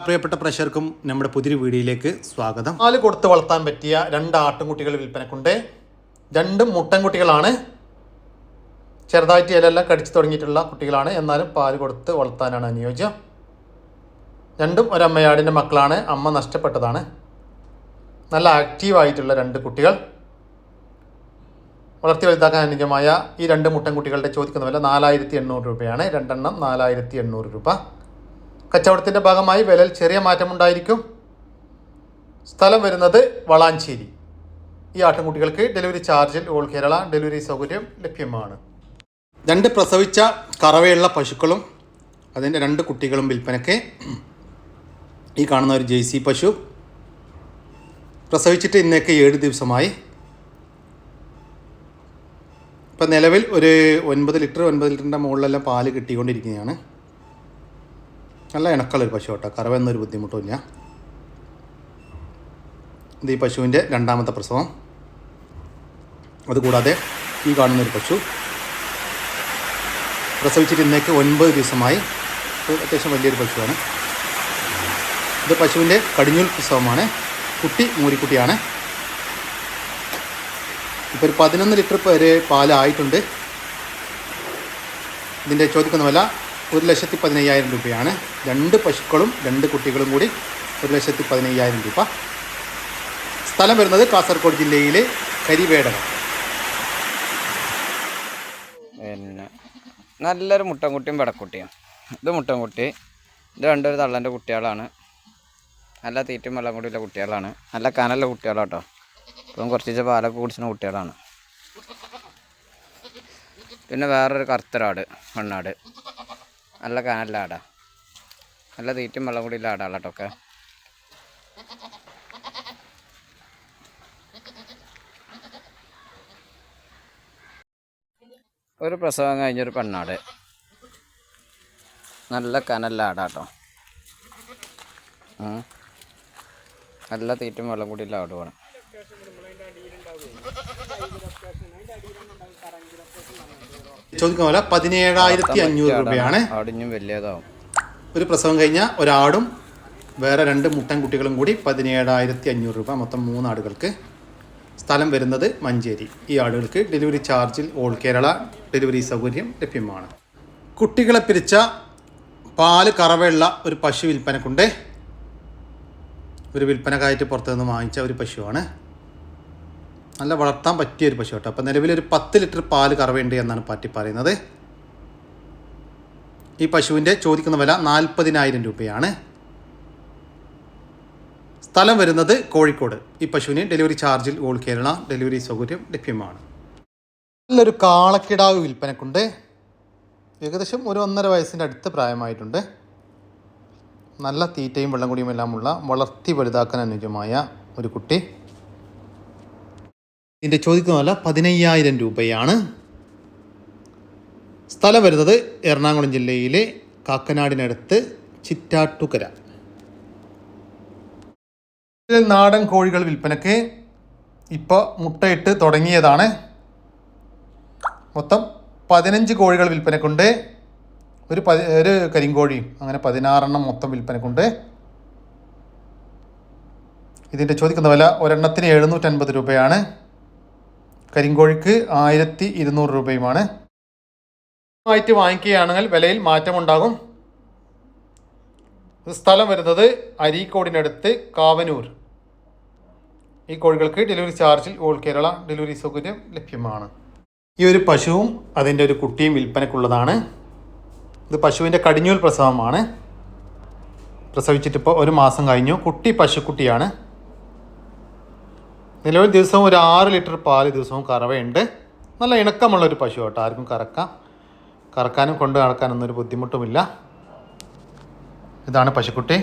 പ്രിയപ്പെട്ട പ്രേക്ഷകർക്കും നമ്മുടെ പുതിയൊരു വീഡിയോയിലേക്ക് സ്വാഗതം. പാല് കൊടുത്ത് വളർത്താൻ പറ്റിയ 2 ആട്ടിൻകുട്ടികൾ വിൽപ്പനക്കുണ്ട്. 2 മുട്ടൻകുട്ടികളാണ്. ചെറുതായിട്ട് ഇലയെല്ലാം കടിച്ചു തുടങ്ങിയിട്ടുള്ള കുട്ടികളാണ്. എന്നാലും പാല് കൊടുത്ത് വളർത്താനാണ് അനുയോജ്യം. 2 ഒരമ്മയാടിൻ്റെ മക്കളാണ്. അമ്മ നഷ്ടപ്പെട്ടതാണ്. നല്ല ആക്റ്റീവായിട്ടുള്ള 2 കുട്ടികൾ. വളർത്തി വലുതാക്കാൻ അനുയോജ്യമായ ഈ 2 മുട്ടൻകുട്ടികളുടെ ചോദിക്കുന്ന വില 4800 രൂപയാണ്. 2 എണ്ണം 4800 രൂപ. കച്ചവടത്തിൻ്റെ ഭാഗമായി വിലയിൽ ചെറിയ മാറ്റമുണ്ടായിരിക്കും. സ്ഥലം വരുന്നത് വളാഞ്ചേരി. ഈ ആട്ടിൻകുട്ടികൾക്ക് ഡെലിവറി ചാർജിൽ ഓൾ കേരള ഡെലിവറി സൗകര്യം ലഭ്യമാണ്. 2 പ്രസവിച്ച കറവയുള്ള പശുക്കളും അതിൻ്റെ 2 കുട്ടികളും വിൽപ്പനയ്ക്ക്. ഈ കാണുന്ന ഒരു ജേഴ്സി പശു പ്രസവിച്ചിട്ട് ഇന്നേക്ക് 7 ദിവസമായി. ഇപ്പം നിലവിൽ ഒരു 9 ലിറ്ററിൻ്റെ മുകളിലെല്ലാം പാല് കിട്ടിക്കൊണ്ടിരിക്കുകയാണ്. നല്ല ഇണക്കളൊരു പശു കേട്ടോ. കറവ എന്നൊരു ബുദ്ധിമുട്ടുമില്ല. ഇത് ഈ പശുവിൻ്റെ 2ാമത്തെ പ്രസവം. അതുകൂടാതെ ഈ കാണുന്നൊരു പശു പ്രസവിച്ചിട്ട് ഇന്നേക്ക് 9 ദിവസമായി. അത്യാവശ്യം വലിയൊരു പശുവാണ്. ഇത് പശുവിൻ്റെ കടിഞ്ഞൂൽ പ്രസവമാണ്. കുട്ടി മൂരിക്കുട്ടിയാണ്. ഇപ്പോൾ ഒരു 11 ലിറ്റർ വരെ പാലായിട്ടുണ്ട്. ഇതിൻ്റെ ചോദിക്കുന്ന വില 1,15,000 രൂപയാണ്. 2 പശുക്കളും 2 കുട്ടികളും കൂടി 1,15,000 രൂപ. സ്ഥലം വരുന്നത് കാസർഗോഡ് ജില്ലയിലെ കരിവേടകം. പിന്നെ നല്ലൊരു മുട്ടൻകുട്ടിയും പെടക്കുട്ടിയും. ഇത് മുട്ടൻകുട്ടി. ഇത് 2 തള്ളൻ്റെ കുട്ടികളാണ്. നല്ല തീറ്റും വെള്ളം കൂടിയുള്ള കുട്ടികളാണ്. നല്ല കനലുള്ള കുട്ടികളാട്ടോ. ഇപ്പം കുറച്ച് പാലൊക്കെ കുടിച്ചുന്ന കുട്ടികളാണ്. പിന്നെ വേറൊരു കറുത്തൊരാട് പെണ്ണാട്. നല്ല കനല്ല ആടാ. നല്ല തീറ്റും വെള്ളം കൂടിയുള്ള ആടാളാട്ടൊക്കെ. ഒരു പ്രസവം കഴിഞ്ഞൊരു പെണ്ണാട്. നല്ല കനല്ല ആടാട്ടോ. നല്ല തീറ്റും വെള്ളം കൂടിയുള്ള ആട് വേണം. ചോദിക്കുന്ന പോലെ 17,500 രൂപയാണ്. ആടിഞ്ഞും വലിയതാവും. ഒരു പ്രസവം കഴിഞ്ഞ ഒരാടും വേറെ 2 മുട്ടൻകുട്ടികളും കൂടി 17,500 രൂപ. മൊത്തം 3 ആടുകൾക്ക്. സ്ഥലം വരുന്നത് മഞ്ചേരി. ഈ ആടുകൾക്ക് ഡെലിവറി ചാർജിൽ ഓൾ കേരള ഡെലിവറി സൗകര്യം ലഭ്യമാണ്. കുട്ടികളെ പിരിച്ച പാല് കറവയുള്ള ഒരു പശു വിൽപ്പനക്കുണ്ട്. ഒരു വിൽപ്പനക്കായിട്ട് പുറത്തുനിന്ന് വാങ്ങിച്ച ഒരു പശുവാണ്. നല്ല വളർത്താൻ പറ്റിയൊരു പശു കേട്ടോ. അപ്പോൾ നിലവിലൊരു 10 ലിറ്റർ പാല് കറവയുണ്ട് എന്നാണ് പാറ്റി പറയുന്നത്. ഈ പശുവിൻ്റെ ചോദിക്കുന്ന വില 40,000 രൂപയാണ്. സ്ഥലം വരുന്നത് കോഴിക്കോട്. ഈ പശുവിന് ഡെലിവറി ചാർജിൽ ഓൾ കേരള ഡെലിവറി സൗകര്യം ലഭ്യമാണ്. നല്ലൊരു കാളക്കിടാവ് വിൽപ്പനക്കുണ്ട്. ഏകദേശം ഒരു 1.5 വയസ്സിൻ്റെ അടുത്ത് പ്രായമായിട്ടുണ്ട്. നല്ല തീറ്റയും വെള്ളം കുടിയും എല്ലാമുള്ള വളർത്തി വലുതാക്കാൻ അനുയോജ്യമായ ഒരു കുട്ടി. ഇതിൻ്റെ ചോദിക്കുന്ന വില 15,000 രൂപയാണ്. സ്ഥലം വരുന്നത് എറണാകുളം ജില്ലയിലെ കാക്കനാടിനടുത്ത് ചിറ്റാട്ടുകര. നാടൻ കോഴികൾ വിൽപ്പനയ്ക്ക്. ഇപ്പോൾ മുട്ടയിട്ട് തുടങ്ങിയതാണ്. മൊത്തം 15 കോഴികൾ വിൽപ്പനക്കുണ്ട്. ഒരു കരിങ്കോഴിയും അങ്ങനെ 16 എണ്ണം മൊത്തം വിൽപ്പനക്കുണ്ട്. ഇതിൻ്റെ ചോദിക്കുന്ന വില ഒരെണ്ണത്തിന് 750 രൂപയാണ്. കരിങ്കോഴിക്ക് 1200 രൂപയുമാണ്. ആയിട്ട് വാങ്ങിക്കുകയാണെങ്കിൽ വിലയിൽ മാറ്റമുണ്ടാകും. സ്ഥലം വരുന്നത് അരീക്കോടിനടുത്ത് കാവനൂർ. ഈ കോഴികൾക്ക് ഡെലിവറി ചാർജിൽ ഓൾ കേരള ഡെലിവറി സൗകര്യം ലഭ്യമാണ്. ഈ ഒരു പശുവും അതിൻ്റെ ഒരു കുട്ടിയും വിൽപ്പനക്കുള്ളതാണ്. ഇത് പശുവിൻ്റെ കടിഞ്ഞൂൽ പ്രസവമാണ്. പ്രസവിച്ചിട്ടിപ്പോൾ 1 മാസം കഴിഞ്ഞു. കുട്ടി പശുക്കുട്ടിയാണ്. നിലവിൽ ദിവസവും ഒരു 6 ലിറ്റർ പാല് ദിവസവും കറവയുണ്ട്. നല്ല ഇണക്കമുള്ളൊരു പശു കേട്ടോ. ആർക്കും കറക്കാനും കൊണ്ട് നടക്കാനൊന്നും ഒരു ബുദ്ധിമുട്ടുമില്ല. ഇതാണ് പശുക്കുട്ടി.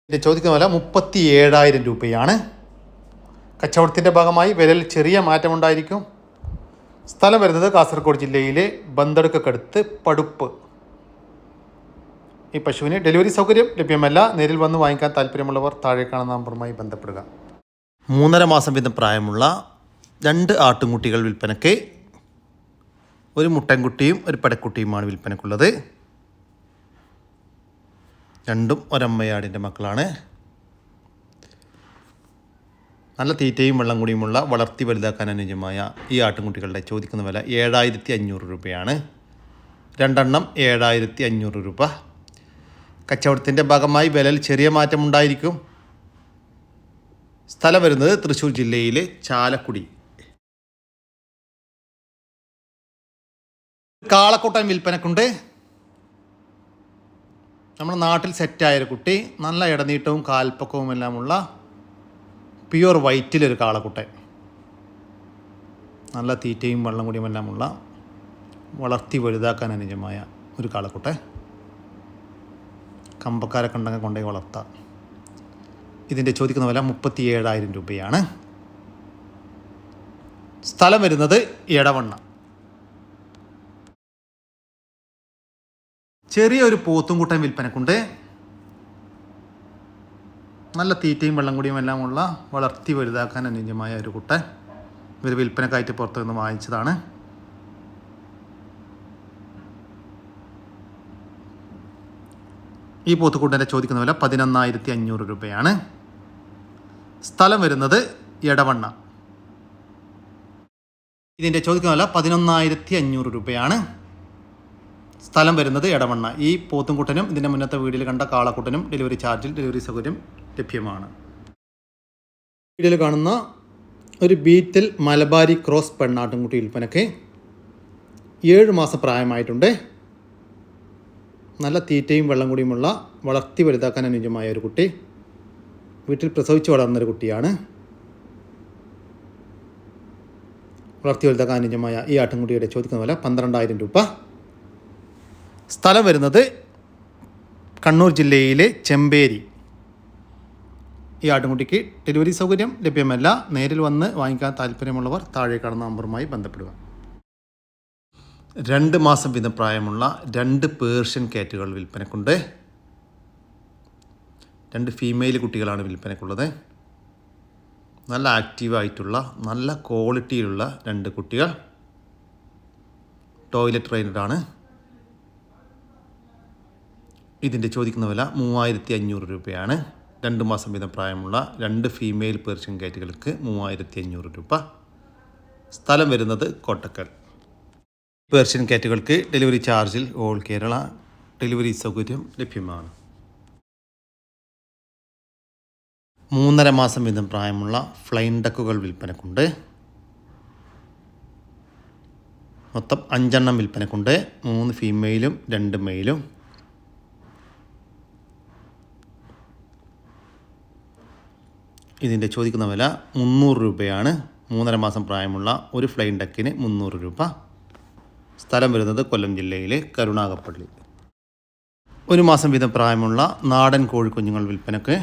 ഇതിൻ്റെ ചോദിക്കുന്ന വില 37,000 രൂപയാണ്. കച്ചവടത്തിൻ്റെ ഭാഗമായി വിലയിൽ ചെറിയ മാറ്റമുണ്ടായിരിക്കും. സ്ഥലം വരുന്നത് കാസർഗോഡ് ജില്ലയിലെ ബന്തടുക്കടുത്ത് പടുപ്പ്. ഈ പശുവിന് ഡെലിവറി സൗകര്യം ലഭ്യമല്ല. നേരിൽ വന്ന് വാങ്ങിക്കാൻ താല്പര്യമുള്ളവർ താഴെ കാണുന്ന നമ്പറുമായി ബന്ധപ്പെടുക. 3.5 മാസം വീതം പ്രായമുള്ള 2 ആട്ടുംകുട്ടികൾ വിൽപ്പനയ്ക്ക്. ഒരു മുട്ടൻകുട്ടിയും ഒരു പെടക്കുട്ടിയുമാണ് വിൽപ്പനയ്ക്കുള്ളത്. രണ്ടും ഒരമ്മയാടിൻ്റെ മക്കളാണ്. നല്ല തീറ്റയും വെള്ളം കൂടിയുമുള്ള വളർത്തി വലുതാക്കാൻ അനുയോജ്യമായ ഈ ആട്ടിൻകുട്ടികളുടെ ചോദിക്കുന്ന വില 7500 രൂപയാണ്. രണ്ടെണ്ണം 7500 രൂപ. കച്ചവടത്തിൻ്റെ ഭാഗമായി വിലയിൽ ചെറിയ മാറ്റമുണ്ടായിരിക്കും. സ്ഥലം വരുന്നത് തൃശ്ശൂർ ജില്ലയിലെ ചാലക്കുടി. കാളക്കൂട്ടൻ വിൽപ്പനക്കുണ്ട്. നമ്മുടെ നാട്ടിൽ സെറ്റായൊരു കുട്ടി, നല്ല ഇടനീട്ടവും കാൽപ്പക്കവും എല്ലാമുള്ള പ്യുവർ വൈറ്റിലൊരു കാളക്കുട്ടൻ, നല്ല തീറ്റയും വെള്ളം കൂടിയും എല്ലാമുള്ള വളർത്തി വലുതാക്കാൻ അനുയോജ്യമായ ഒരു കാളക്കുട്ടൻ. കമ്പക്കാരൊക്കെ ഉണ്ടെങ്കിൽ കൊണ്ടുപോയി വളർത്താം. ഇതിൻ്റെ ചോദിക്കുന്ന വില 37,000 രൂപയാണ്. സ്ഥലം വരുന്നത് എടവണ്ണ. ചെറിയൊരു പോത്തുംകുട്ടൻ വിൽപ്പനക്കുണ്ട്. നല്ല തീറ്റയും വെള്ളം കൂടിയും എല്ലാമുള്ള വളർത്തി വലുതാക്കാൻ അനുയോജ്യമായ ഒരു കുട്ടൻ. ഇവർ വിൽപ്പനക്കായിട്ട് പുറത്തു നിന്ന് വാങ്ങിച്ചതാണ്. ഈ പോത്തുകുട്ടൻ്റെ ചോദിക്കുന്ന വില 11,500 രൂപയാണ്. സ്ഥലം വരുന്നത് എടവണ്ണ. ഇതിൻ്റെ ചോദിക്കുന്ന വില 11,500 രൂപയാണ്. സ്ഥലം വരുന്നത് എടവണ്ണ. ഈ പോത്തുംകുട്ടനും ഇതിൻ്റെ മുന്നത്തെ വീഡിയോയിൽ കണ്ട കാളക്കുട്ടനും ഡെലിവറി ചാർജിൽ ഡെലിവറി സൗകര്യം ലഭ്യമാണ്. വീഡിയോയിൽ കാണുന്ന ഒരു ബീറ്റൽ മലബാരി ക്രോസ് പെണ്ണാട്ടുംകുട്ടി വിൽപ്പനയ്ക്ക് 7 മാസം പ്രായമായിട്ടുണ്ട്. നല്ല തീറ്റയും വെള്ളം കൂടിയുമുള്ള വളർത്തി വലുതാക്കാൻ അനുയോജ്യമായ ഒരു കുട്ടി. വീട്ടിൽ പ്രസവിച്ച് വളർന്നൊരു കുട്ടിയാണ്. വളർത്തി വലുതാക്കാൻ അനുയോജ്യമായ ഈ ആട്ടിൻകുട്ടിയുടെ ചോദിക്കുന്ന വില 12,000 രൂപ. സ്ഥലം വരുന്നത് കണ്ണൂർ ജില്ലയിലെ ചെമ്പേരി. ഈ ആട്ടിൻകുട്ടിക്ക് ഡെലിവറി സൗകര്യം ലഭ്യമല്ല. നേരിൽ വന്ന് വാങ്ങിക്കാൻ താല്പര്യമുള്ളവർ താഴെ കാണുന്ന നമ്പറുമായി ബന്ധപ്പെടുക. 2 മാസം വീതം പ്രായമുള്ള 2 പേർഷ്യൻ കാറ്റുകൾ വിൽപ്പനക്കുണ്ട്. 2 ഫീമെയിൽ കുട്ടികളാണ് വിൽപ്പനക്കുള്ളത്. നല്ല ആക്റ്റീവായിട്ടുള്ള നല്ല ക്വാളിറ്റിയിലുള്ള 2 കുട്ടികൾ. ടോയ്ലറ്റ് ട്രെയിനറാണ്. ഇതിൻ്റെ ചോദിക്കുന്ന വില 3,500 രൂപയാണ്. 2 മാസം വീതം പ്രായമുള്ള 2 ഫീമെയിൽ പേർഷ്യൻ കാറ്റുകൾക്ക് 3,500 രൂപ. സ്ഥലം വരുന്നത് കോട്ടക്കൽ. പേർഷ്യൻ കാറ്റുകൾക്ക് ഡെലിവറി ചാർജിൽ ഓൾ കേരള ഡെലിവറി സൗകര്യം ലഭ്യമാണ്. 3.5 മാസം വീതം പ്രായമുള്ള ഫ്ലൈൻ ഡക്കുകൾ വിൽപ്പനക്കുണ്ട്. മൊത്തം 5 എണ്ണം വിൽപ്പനക്കുണ്ട്. 3 ഫീമെയിലും 2 മെയിലും. ഇതിൻ്റെ ചോദിക്കുന്ന വില 300 രൂപയാണ്. 3.5 മാസം പ്രായമുള്ള ഒരു ഫ്ലൈൻ ഡക്കിന് 300 രൂപ. സ്ഥലം വരുന്നത് കൊല്ലം ജില്ലയിലെ കരുണാകപ്പള്ളി. 1 മാസം വീതം പ്രായമുള്ള നാടൻ കോഴിക്കുഞ്ഞുങ്ങൾ വിൽപ്പനക്ക്.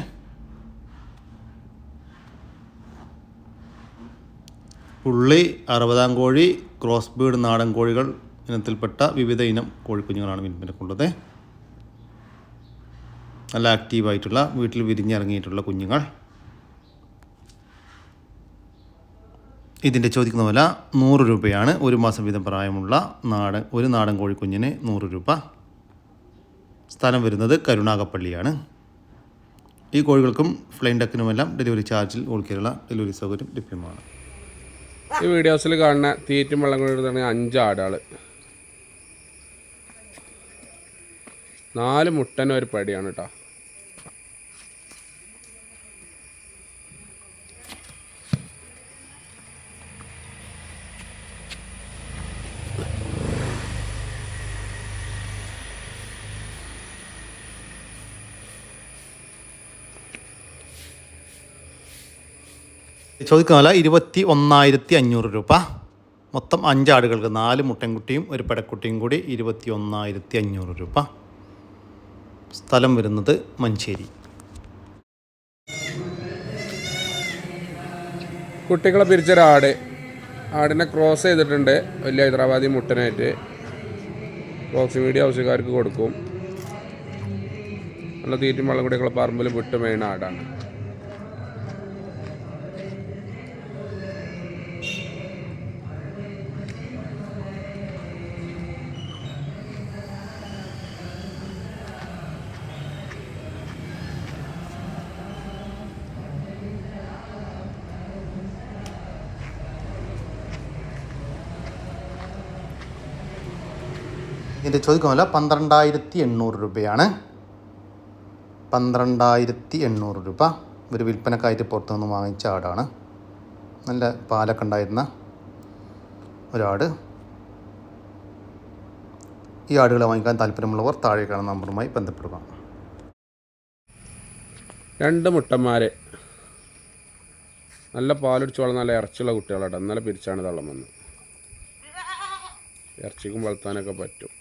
പുള്ളി, 60-ാം കോഴി, ക്രോസ് ബീഡ് നാടൻ കോഴികൾ ഇനത്തിൽപ്പെട്ട വിവിധ ഇനം കോഴിക്കുഞ്ഞുങ്ങളാണ് വിൽപ്പനക്കുള്ളത്. നല്ല ആക്റ്റീവായിട്ടുള്ള വീട്ടിൽ വിരിഞ്ഞിറങ്ങിയിട്ടുള്ള കുഞ്ഞുങ്ങൾ. ഇതിൻ്റെ ചോദിക്കുന്ന വില 100 രൂപയാണ്. 1 മാസം വീതം പ്രായമുള്ള ഒരു നാടൻ കോഴിക്കുഞ്ഞിന് 100 രൂപ. സ്ഥലം വരുന്നത് കരുണാകപ്പള്ളിയാണ്. ഈ കോഴികൾക്കും ഫ്ലൈൻ ഡക്കിനുമെല്ലാം ഡെലിവറി ചാർജിൽ ഓൾ കേരള ഡെലിവറി സൗകര്യം ലഭ്യമാണ്. ഈ വീഡിയോസിൽ കാണുന്ന തീറ്റും വെള്ളം കൊണ്ടിരുന്ന 5 ആടുകൾ, 4 മുട്ടനും ഒരു പടിയാണ് കേട്ടോ. ചോദിക്കുന്ന വില 21,500 രൂപ. മൊത്തം 5 ആടുകൾക്ക് 4 മുട്ടൻകുട്ടിയും ഒരു പെടക്കുട്ടിയും കൂടി 21,500 രൂപ. സ്ഥലം വരുന്നത് മഞ്ചേരി. കുട്ടികളെ പിരിച്ചൊരാട്, ആടിനെ ക്രോസ് ചെയ്തിട്ടുണ്ട് വലിയ ഹൈദരാബാദി മുട്ടനായിട്ട്. ക്രോസ് മീഡിയ ആവശ്യക്കാർക്ക് കൊടുക്കും. നല്ല തീറ്റും വെള്ളം കുട്ടികളെ പറമ്പിൽ വിട്ട് മേണ ആടാണ്. ഇതിൻ്റെ ചോദിക്കുന്ന വില 12,800 രൂപയാണ്. 12,800 രൂപ. ഒരു വിൽപ്പനക്കായിട്ട് പുറത്തുനിന്ന് വാങ്ങിച്ച ആടാണ്. നല്ല പാലൊക്കെ ഉണ്ടായിരുന്ന ഒരാട്. ഈ ആടുകളെ വാങ്ങിക്കാൻ താല്പര്യമുള്ളവർ താഴെ കാണുന്ന നമ്പറുമായി ബന്ധപ്പെടുക. 2 മുട്ടന്മാർ നല്ല പാലൊടിച്ചോളം നല്ല ഇറച്ചിയുള്ള കുട്ടികളാട്ടോ. ഇന്നലെ പിരിച്ചാണ് തള്ളം വന്നത്. ഇറച്ചിക്കും വളർത്താനൊക്കെ പറ്റും.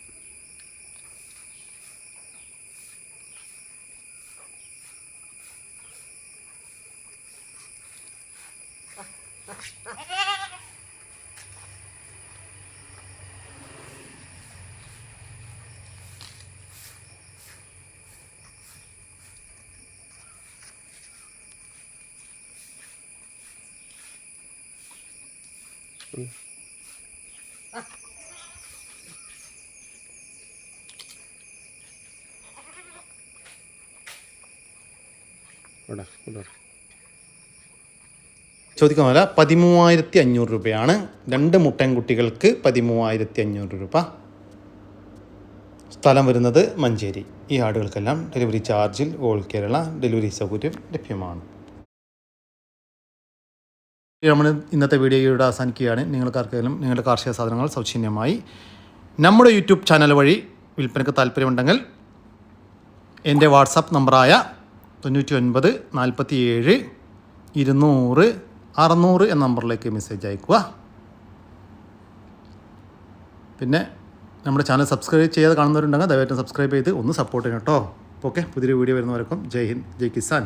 ചോദിക്കുന്ന വില 13,500 രൂപയാണ്. 2 മുട്ടൻകുട്ടികൾക്ക് 13,500 രൂപ. സ്ഥലം വരുന്നത് മഞ്ചേരി. ഈ ആടുകൾക്കെല്ലാം ഡെലിവറി ചാർജിൽ ഓൾ കേരള ഡെലിവറി സൗകര്യം ലഭ്യമാണ്. നമ്മൾ ഇന്നത്തെ വീഡിയോയുടെ അവസാനിക്കുകയാണ്. നിങ്ങൾക്കാർക്കെങ്കിലും നിങ്ങളുടെ കാർഷിക സാധനങ്ങൾ സൗജന്യമായി നമ്മുടെ യൂട്യൂബ് ചാനൽ വഴി വിൽപ്പനയ്ക്ക് താല്പര്യമുണ്ടെങ്കിൽ എൻ്റെ വാട്സാപ്പ് നമ്പറായ 99 47 200 600 എന്ന നമ്പറിലേക്ക് മെസ്സേജ് അയക്കുക. പിന്നെ നമ്മുടെ ചാനൽ സബ്സ്ക്രൈബ് ചെയ്യാതെ കാണുന്നവരുണ്ടെങ്കിൽ ദയവായിട്ടും സബ്സ്ക്രൈബ് ചെയ്ത് ഒന്ന് സപ്പോർട്ട് ചെയ്യണം കേട്ടോ. ഓക്കെ, പുതിയൊരു വീഡിയോ വരുന്നവർക്കും ജയ് ഹിന്ദ്, ജയ് കിസാൻ.